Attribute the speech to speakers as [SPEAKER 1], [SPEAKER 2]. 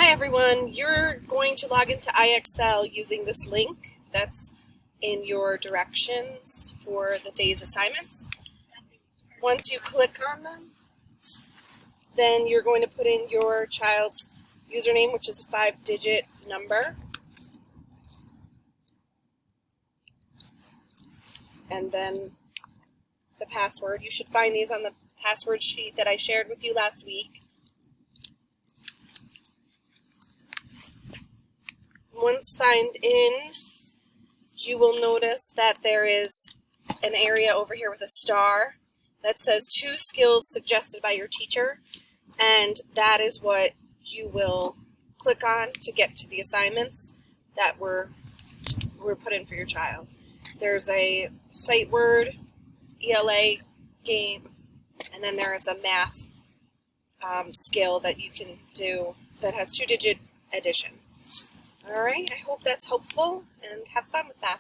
[SPEAKER 1] Hi everyone, you're going to log into IXL using this link that's in your directions for the day's assignments. Once you click on them, then you're going to put in your child's username, which is a 5-digit number, and then the password. You should find these on the password sheet that I shared with you last week. Once signed in, you will notice that there is an area over here with a star that says 2 skills suggested by your teacher, and that is what you will click on to get to the assignments that were put in for your child. There's a sight word, ELA game, and then there is a math skill that you can do that has 2-digit addition. All right, I hope that's helpful, and have fun with that.